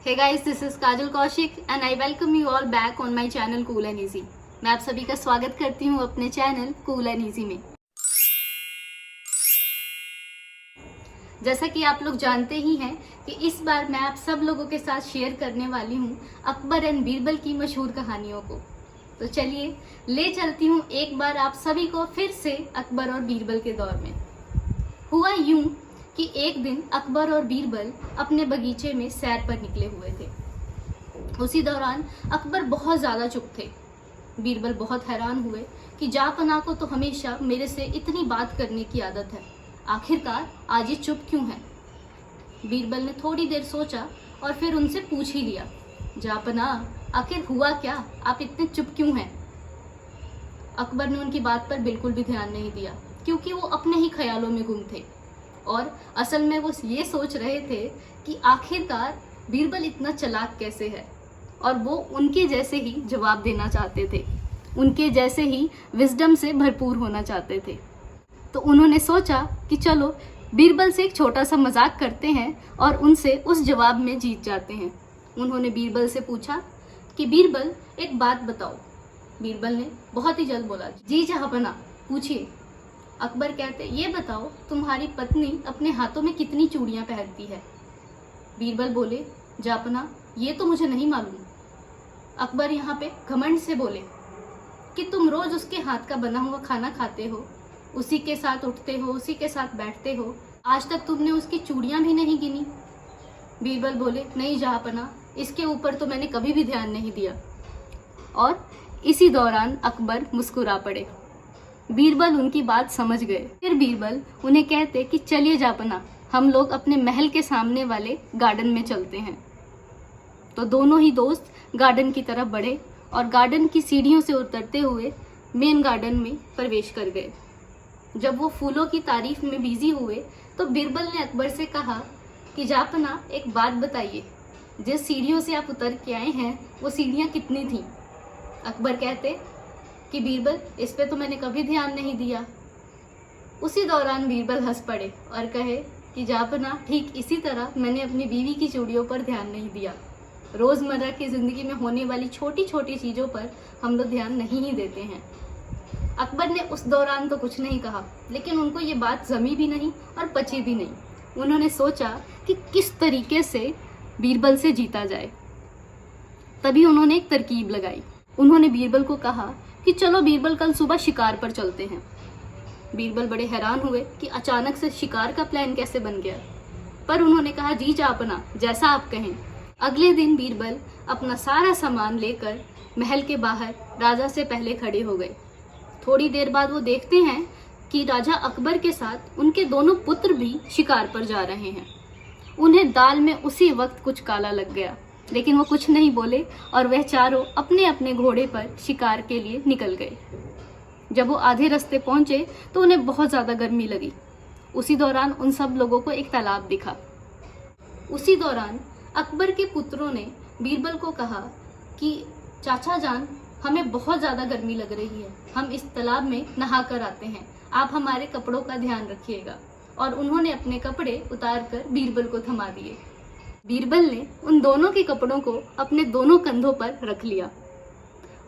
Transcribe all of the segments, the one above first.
Hey guys, this is Kajal Kaushik and I welcome you all back on my channel Cool and Easy। मैं आप सभी का स्वागत करती हूँ अपने चैनल Cool and Easy में। जैसा कि आप लोग जानते ही हैं कि इस बार मैं आप सब लोगों के साथ शेयर करने वाली हूँ अकबर एंड बीरबल की मशहूर कहानियों को। तो चलिए ले चलती हूँ एक बार आप सभी को फिर से अकबर और बीरबल के दौर में। हुआ यूं कि एक दिन अकबर और बीरबल अपने बगीचे में सैर पर निकले हुए थे। उसी दौरान अकबर बहुत ज़्यादा चुप थे। बीरबल बहुत हैरान हुए कि जापना को तो हमेशा मेरे से इतनी बात करने की आदत है, आखिरकार आज ये चुप क्यों है। बीरबल ने थोड़ी देर सोचा और फिर उनसे पूछ ही लिया, जापना आखिर हुआ क्या, आप इतने चुप क्यों हैं। अकबर ने उनकी बात पर बिल्कुल भी ध्यान नहीं दिया क्योंकि वो अपने ही ख्यालों में गुम थे और असल में वो ये सोच रहे थे कि आखिरकार बीरबल इतना चालाक कैसे है, और वो उनके जैसे ही जवाब देना चाहते थे, उनके जैसे ही विजडम से भरपूर होना चाहते थे। तो उन्होंने सोचा कि चलो बीरबल से एक छोटा सा मजाक करते हैं और उनसे उस जवाब में जीत जाते हैं। उन्होंने बीरबल से पूछा कि बीरबल एक बात बताओ। बीरबल ने बहुत ही जल्द बोला, जी जहांपना पूछिए। अकबर कहते, ये बताओ तुम्हारी पत्नी अपने हाथों में कितनी चूड़ियां पहनती है। बीरबल बोले, जापना ये तो मुझे नहीं मालूम। अकबर यहाँ पे घमंड से बोले कि तुम रोज उसके हाथ का बना हुआ खाना खाते हो, उसी के साथ उठते हो, उसी के साथ बैठते हो, आज तक तुमने उसकी चूड़ियां भी नहीं गिनी। बीरबल बोले, नहीं जहांपना, इसके ऊपर तो मैंने कभी भी ध्यान नहीं दिया। और इसी दौरान अकबर मुस्कुरा पड़े। बीरबल उनकी बात समझ गए। फिर बीरबल उन्हें कहते कि चलिए जापना, हम लोग अपने महल के सामने वाले गार्डन में चलते हैं। तो दोनों ही दोस्त गार्डन की तरफ बढ़े और गार्डन की सीढ़ियों से उतरते हुए मेन गार्डन में प्रवेश कर गए। जब वो फूलों की तारीफ में बिजी हुए तो बीरबल ने अकबर से कहा कि जापना एक बात बताइए, जिस सीढ़ियों से आप उतर के आए हैं वो सीढ़ियाँ कितनी थीं। अकबर कहते कि बीरबल इस पे तो मैंने कभी ध्यान नहीं दिया। उसी दौरान बीरबल हंस पड़े और कहे कि जापना ठीक इसी तरह मैंने अपनी बीवी की चूड़ियों पर ध्यान नहीं दिया। रोज़मर्रा की ज़िंदगी में होने वाली छोटी छोटी चीज़ों पर हम लोग ध्यान नहीं ही देते हैं। अकबर ने उस दौरान तो कुछ नहीं कहा, लेकिन उनको ये बात जमी भी नहीं और पची भी नहीं। उन्होंने सोचा कि किस तरीके से बीरबल से जीता जाए। तभी उन्होंने एक तरकीब लगाई। उन्होंने बीरबल को कहा कि चलो बीरबल कल सुबह शिकार पर चलते हैं। बीरबल बड़े हैरान हुए कि अचानक से शिकार का प्लान कैसे बन गया, पर उन्होंने कहा, जी जापना, जैसा आप कहें। अगले दिन बीरबल अपना सारा सामान लेकर महल के बाहर राजा से पहले खड़े हो गए। थोड़ी देर बाद वो देखते हैं कि राजा अकबर के साथ उनके दोनों पुत्र भी शिकार पर जा रहे हैं। उन्हें दाल में उसी वक्त कुछ काला लग गया, लेकिन वो कुछ नहीं बोले और वह चारों अपने अपने घोड़े पर शिकार के लिए निकल गए। जब वो आधे रास्ते पहुंचे तो उन्हें बहुत ज़्यादा गर्मी लगी। उसी दौरान उन सब लोगों को एक तालाब दिखा। उसी दौरान अकबर के पुत्रों ने बीरबल को कहा कि चाचा जान, हमें बहुत ज़्यादा गर्मी लग रही है, हम इस तालाब में नहा कर आते हैं, आप हमारे कपड़ों का ध्यान रखिएगा। और उन्होंने अपने कपड़े उतार कर बीरबल को थमा दिए। बीरबल ने उन दोनों के कपड़ों को अपने दोनों कंधों पर रख लिया।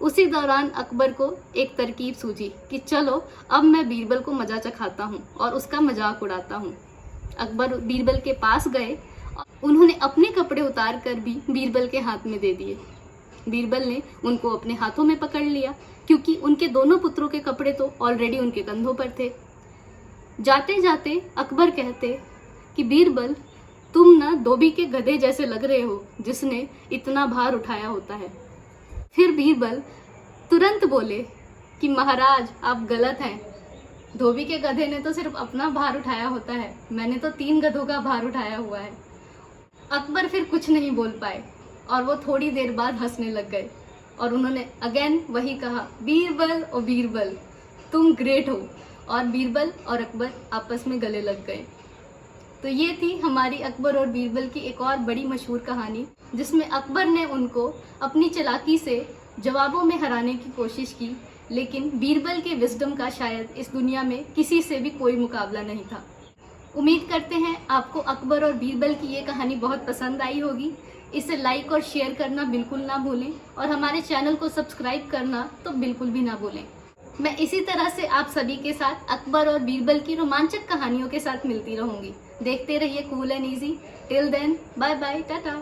उसी दौरान अकबर को एक तरकीब सूझी कि चलो अब मैं बीरबल को मजा चखाता हूँ और उसका मजाक उड़ाता हूँ। अकबर बीरबल के पास गए, उन्होंने अपने कपड़े उतार कर भी बीरबल के हाथ में दे दिए। बीरबल ने उनको अपने हाथों में पकड़ लिया क्योंकि उनके दोनों पुत्रों के कपड़े तो ऑलरेडी उनके कंधों पर थे। जाते जाते अकबर कहते कि बीरबल, तुम ना धोबी के गधे जैसे लग रहे हो जिसने इतना भार उठाया होता है। फिर बीरबल तुरंत बोले कि महाराज आप गलत हैं, धोबी के गधे ने तो सिर्फ अपना भार उठाया होता है, मैंने तो 3 गधों का भार उठाया हुआ है। अकबर फिर कुछ नहीं बोल पाए और वो थोड़ी देर बाद हंसने लग गए और उन्होंने अगेन वही कहा, बीरबल ओ बीरबल तुम ग्रेट हो। और बीरबल और अकबर आपस में गले लग गए। तो ये थी हमारी अकबर और बीरबल की एक और बड़ी मशहूर कहानी, जिसमें अकबर ने उनको अपनी चालाकी से जवाबों में हराने की कोशिश की, लेकिन बीरबल के विजडम का शायद इस दुनिया में किसी से भी कोई मुकाबला नहीं था। उम्मीद करते हैं आपको अकबर और बीरबल की ये कहानी बहुत पसंद आई होगी। इसे लाइक और शेयर करना बिल्कुल ना भूलें और हमारे चैनल को सब्सक्राइब करना तो बिल्कुल भी ना भूलें। मैं इसी तरह से आप सभी के साथ अकबर और बीरबल की रोमांचक कहानियों के साथ मिलती रहूंगी। देखते रहिए cool and easy. Till then bye bye, Tata.